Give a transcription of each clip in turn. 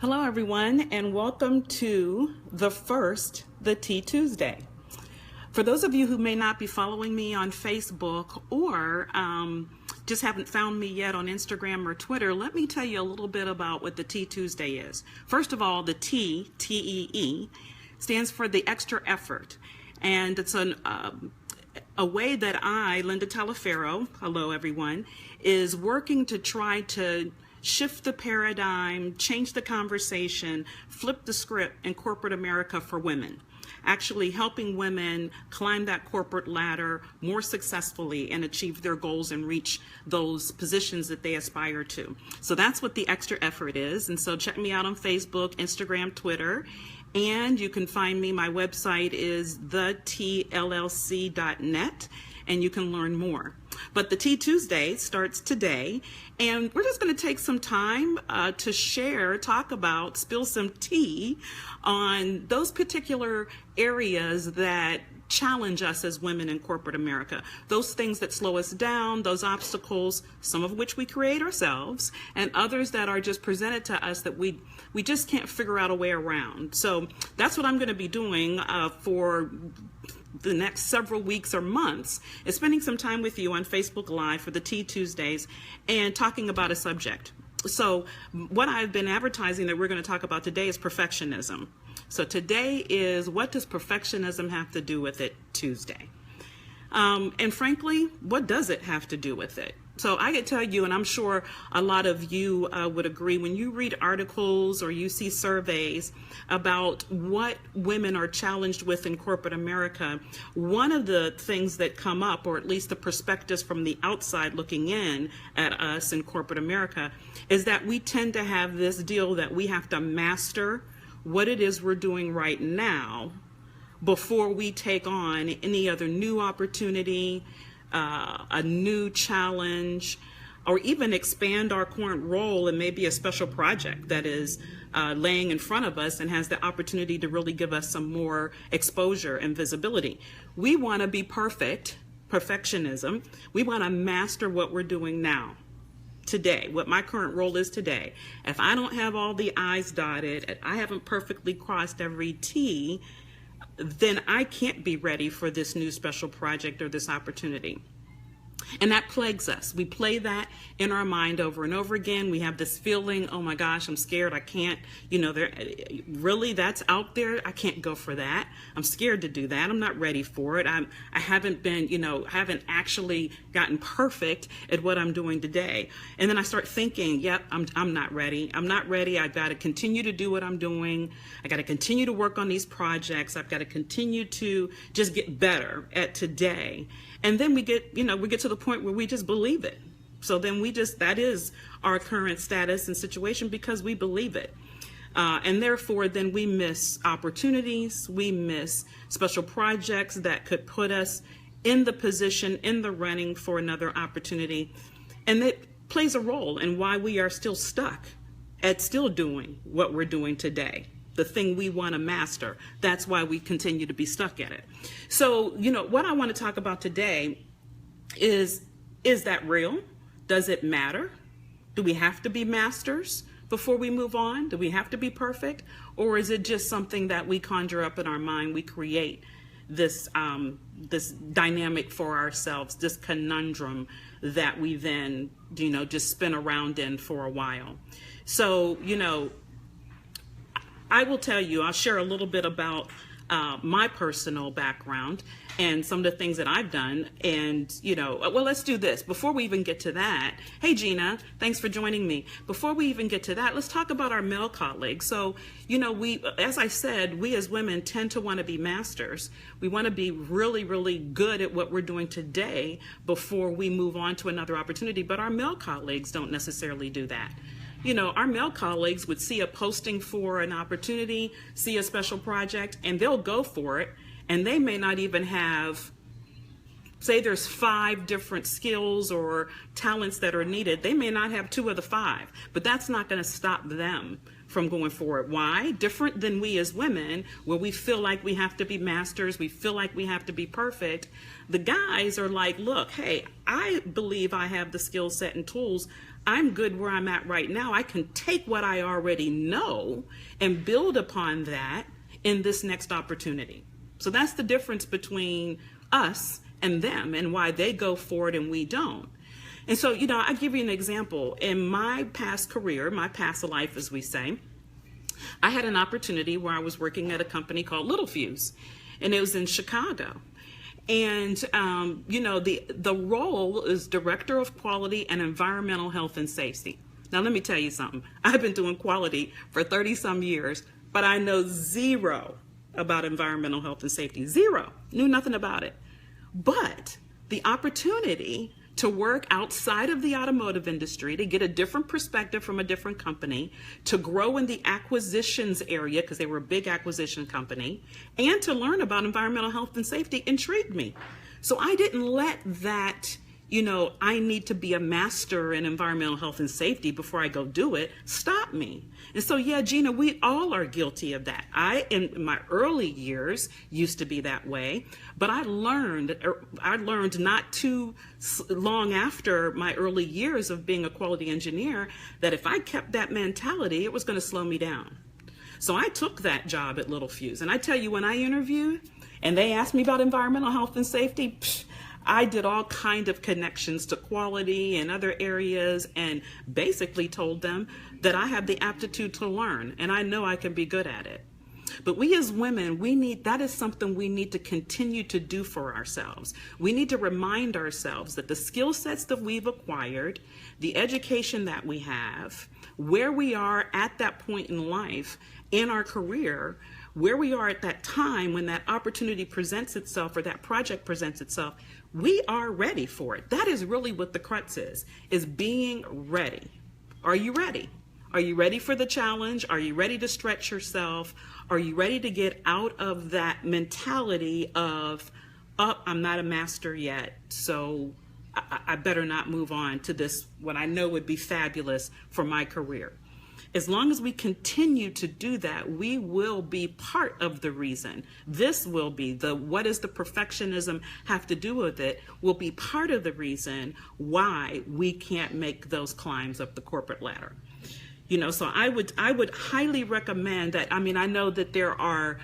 Hello, everyone, and welcome to the Tea Tuesday. For those of you who may not be following me on Facebook or just haven't found me yet on Instagram or Twitter, let me tell you a little bit about what the Tea Tuesday is. First of all, the T, T-E-E, stands for the extra effort, and it's a way that I, Linda Talaferro, hello everyone, is working to try to shift the paradigm, change the conversation, flip the script in corporate America for women. Actually helping women climb that corporate ladder more successfully and achieve their goals and reach those positions that they aspire to. So that's what the extra effort is. And so check me out on Facebook, Instagram, Twitter. And you can find me, my website is thetllc.net, and you can learn more. But the Tea Tuesday starts today, and we're just going to take some time to talk about, spill some tea on those particular areas that challenge us as women in corporate America. Those things that slow us down, those obstacles, some of which we create ourselves, and others that are just presented to us that we just can't figure out a way around. So that's what I'm going to be doing for the next several weeks or months, is spending some time with you on Facebook Live for the Tea Tuesdays and talking about a subject. So what I've been advertising that we're going to talk about today is perfectionism. So today is, what does perfectionism have to do with it Tuesday? And frankly, what does it have to do with it? So I could tell you, and I'm sure a lot of you would agree, when you read articles or you see surveys about what women are challenged with in corporate America, one of the things that come up, or at least the perspectives from the outside looking in at us in corporate America, is that we tend to have this deal that we have to master what it is we're doing right now before we take on any other new opportunity, a new challenge, or even expand our current role in maybe a special project that is laying in front of us and has the opportunity to really give us some more exposure and visibility. We want to be perfect, perfectionism. We want to master what we're doing now, today, what my current role is today. If I don't have all the I's dotted, if I haven't perfectly crossed every T, then I can't be ready for this new special project or this opportunity. And that plagues us. We play that in our mind over and over again. We have this feeling, oh my gosh, I'm scared, I can't, really, that's out there, I can't go for that. I'm scared to do that, I'm not ready for it. I haven't been, haven't actually gotten perfect at what I'm doing today. And then I start thinking, yep, I'm not ready. I'm not ready. I've got to continue to do what I'm doing. I got to continue to work on these projects. I've got to continue to just get better at today. And then we get to the point where we just believe it. So then that is our current status and situation because we believe it. And therefore, then we miss opportunities, we miss special projects that could put us in the position, in the running for another opportunity. And it plays a role in why we are still stuck at still doing what we're doing today. The thing we want to master. That's why we continue to be stuck at it. So, what I want to talk about today is that real? Does it matter? Do we have to be masters before we move on? Do we have to be perfect? Or is it just something that we conjure up in our mind? We create this dynamic for ourselves, this conundrum that we then, just spin around in for a while. So, I will tell you, I'll share a little bit about my personal background and some of the things that I've done. And, well, let's do this. Before we even get to that, hey, Gina, thanks for joining me. Before we even get to that, let's talk about our male colleagues. So, as I said, we as women tend to want to be masters. We want to be really, really good at what we're doing today before we move on to another opportunity. But our male colleagues don't necessarily do that. Our male colleagues would see a posting for an opportunity, see a special project, and they'll go for it. And they may not even have, say there's 5 different skills or talents that are needed. They may not have 2 of the 5, but that's not going to stop them from going forward. Why? Different than we as women, where we feel like we have to be masters, we feel like we have to be perfect. The guys are like, look, hey, I believe I have the skill set and tools. I'm good where I'm at right now. I can take what I already know and build upon that in this next opportunity. So that's the difference between us and them, and why they go forward and we don't. And so, I give you an example. In my past career, my past life, as we say, I had an opportunity where I was working at a company called Little Fuse, and it was in Chicago. And, the role is Director of Quality and Environmental Health and Safety. Now, let me tell you something. I've been doing quality for 30 some years, but I know zero about environmental health and safety. Zero. Knew nothing about it. But the opportunity to work outside of the automotive industry, to get a different perspective from a different company, to grow in the acquisitions area, because they were a big acquisition company, and to learn about environmental health and safety intrigued me. So I didn't let that, I need to be a master in environmental health and safety before I go do it, stop me. And so, yeah, Gina, we all are guilty of that. I, in my early years, used to be that way, but I learned not too long after my early years of being a quality engineer that if I kept that mentality, it was going to slow me down. So I took that job at Little Fuse. And I tell you, when I interviewed and they asked me about environmental health and safety, I did all kind of connections to quality and other areas, and basically told them that I have the aptitude to learn and I know I can be good at it. But we as women, that is something we need to continue to do for ourselves. We need to remind ourselves that the skill sets that we've acquired, the education that we have, where we are at that point in life in our career, where we are at that time when that opportunity presents itself or that project presents itself, we are ready for it. That is really what the crux is being ready. Are you ready? Are you ready for the challenge? Are you ready to stretch yourself? Are you ready to get out of that mentality of, I'm not a master yet, so I better not move on to this, what I know would be fabulous for my career. As long as we continue to do that, we will be part of the reason. This will be what does the perfectionism have to do with it, will be part of the reason why we can't make those climbs up the corporate ladder. So I would highly recommend that. I mean, I know that there are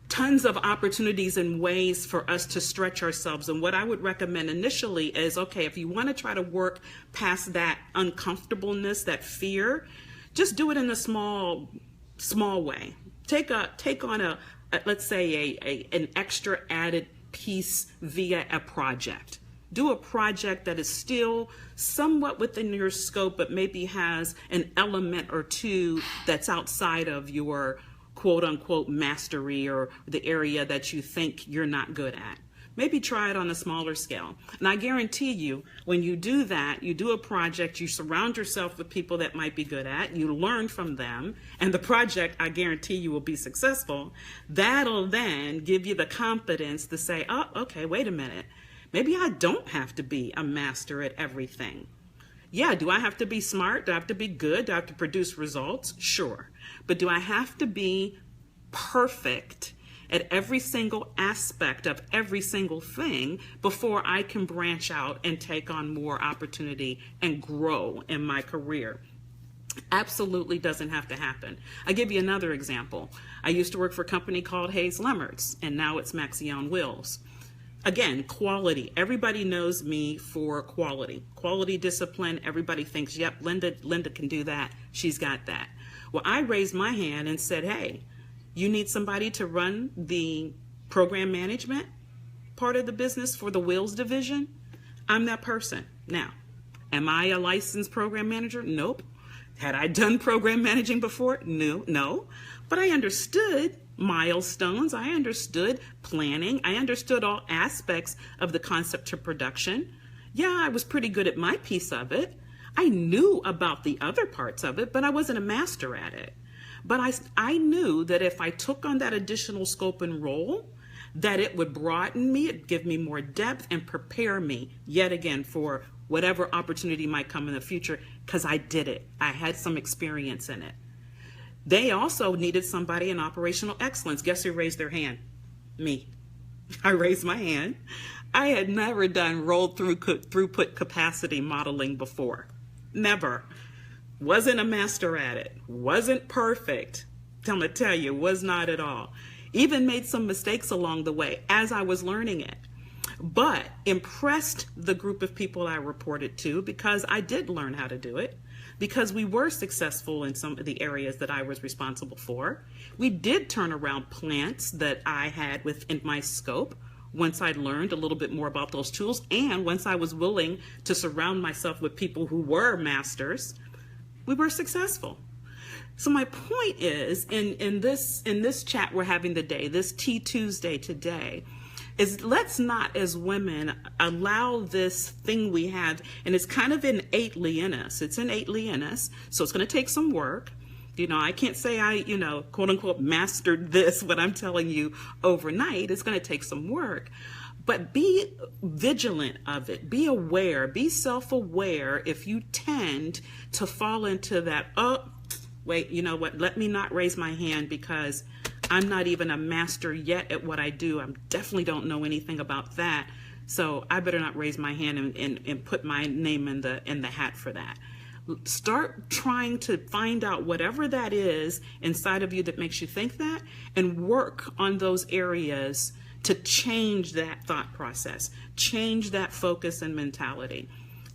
tons of opportunities and ways for us to stretch ourselves. And what I would recommend initially is, okay, if you want to try to work past that uncomfortableness, that fear, just do it in a small way. Take on let's say an extra added piece via a project. Do a project that is still somewhat within your scope, but maybe has an element or two that's outside of your quote unquote mastery or the area that you think you're not good at. Maybe try it on a smaller scale. And I guarantee you, when you do that, you do a project, you surround yourself with people that might be good at, you learn from them, and the project, I guarantee you, will be successful. That'll then give you the confidence to say, oh, okay, wait a minute. Maybe I don't have to be a master at everything. Yeah, do I have to be smart? Do I have to be good? Do I have to produce results? Sure. But do I have to be perfect at every single aspect of every single thing before I can branch out and take on more opportunity and grow in my career? Absolutely doesn't have to happen. I'll give you another example. I used to work for a company called Hayes Lemmerts, and now it's Maxion Wills. Again, quality. Everybody knows me for quality. Quality discipline. Everybody thinks, yep, Linda can do that. She's got that. Well, I raised my hand and said, hey, you need somebody to run the program management part of the business for the Wills division? I'm that person. Now, am I a licensed program manager? Nope. Had I done program managing before? No. But I understood milestones. I understood planning. I understood all aspects of the concept to production. Yeah, I was pretty good at my piece of it. I knew about the other parts of it, but I wasn't a master at it. But I knew that if I took on that additional scope and role, that it would broaden me, it'd give me more depth and prepare me yet again for whatever opportunity might come in the future, because I did it. I had some experience in it. They also needed somebody in operational excellence. Guess who raised their hand? Me. I raised my hand. I had never done rolled throughput capacity modeling before. Never. Wasn't a master at it. Wasn't perfect. I'm going to tell you, was not at all. Even made some mistakes along the way as I was learning it. But impressed the group of people I reported to because I did learn how to do it, because we were successful in some of the areas that I was responsible for. We did turn around plants that I had within my scope once I learned a little bit more about those tools, and once I was willing to surround myself with people who were masters, we were successful. So my point is, in this chat we're having today, this Tea Tuesday today, is let's not as women allow this thing we have, and it's kind of innately in us. It's innately in us, so it's going to take some work. I can't say I, quote unquote, mastered this, what I'm telling you, overnight. It's going to take some work. But be vigilant of it. Be aware. Be self-aware if you tend to fall into that, wait, you know what, let me not raise my hand because I'm not even a master yet at what I do. I definitely don't know anything about that. So I better not raise my hand and put my name in the hat for that. Start trying to find out whatever that is inside of you that makes you think that, and work on those areas to change that thought process, change that focus and mentality.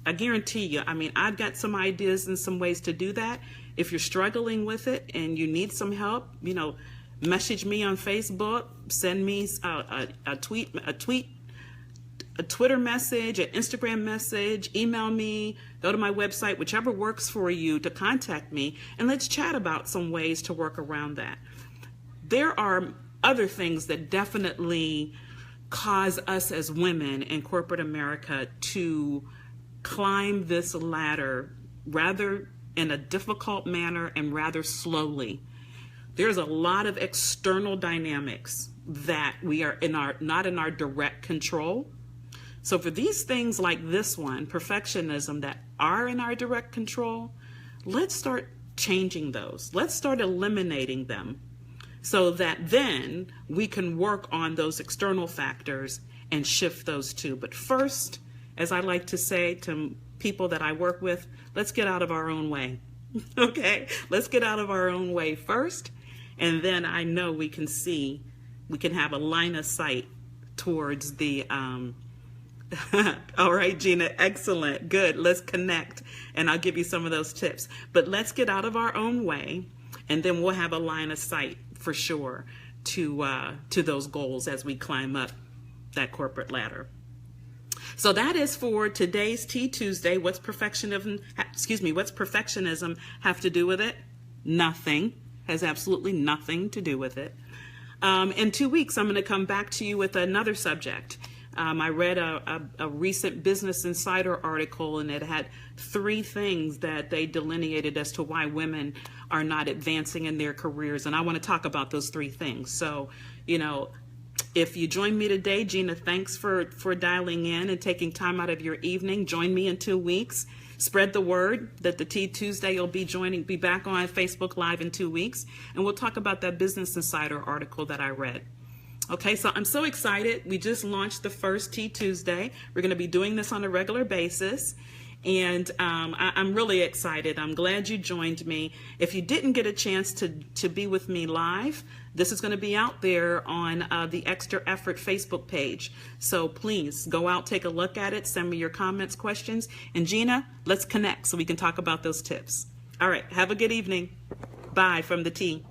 I guarantee you, I've got some ideas and some ways to do that. If you're struggling with it and you need some help, message me on Facebook, send me a Twitter message, an Instagram message, email me, go to my website, whichever works for you to contact me, and let's chat about some ways to work around that. There are other things that definitely cause us as women in corporate America to climb this ladder rather in a difficult manner and rather slowly. There's a lot of external dynamics that we are not in our direct control. So for these things like this one, perfectionism, that are in our direct control, let's start changing those. Let's start eliminating them so that then we can work on those external factors and shift those too. But first, as I like to say to people that I work with, let's get out of our own way. Okay? Let's get out of our own way first, and then I know we can have a line of sight towards the all right, Gina, excellent, good. Let's connect, and I'll give you some of those tips. But let's get out of our own way, and then we'll have a line of sight for sure to those goals as we climb up that corporate ladder. So that is for today's Tea Tuesday. What's perfectionism have to do with it? Nothing. Has absolutely nothing to do with it. In 2 weeks, I'm going to come back to you with another subject. I read a recent Business Insider article, and it had 3 things that they delineated as to why women are not advancing in their careers. And I want to talk about those 3 things. So, if you join me today, Gina, thanks for dialing in and taking time out of your evening. Join me in 2 weeks. Spread the word that the Tea Tuesday will be back on Facebook Live in 2 weeks. And we'll talk about that Business Insider article that I read. Okay, so I'm so excited. We just launched the first Tea Tuesday. We're going to be doing this on a regular basis. And I'm really excited. I'm glad you joined me. If you didn't get a chance to be with me live, this is going to be out there on the Extra Effort Facebook page. So please go out, take a look at it, send me your comments, questions. And Gina, let's connect so we can talk about those tips. All right, have a good evening. Bye from the Tea.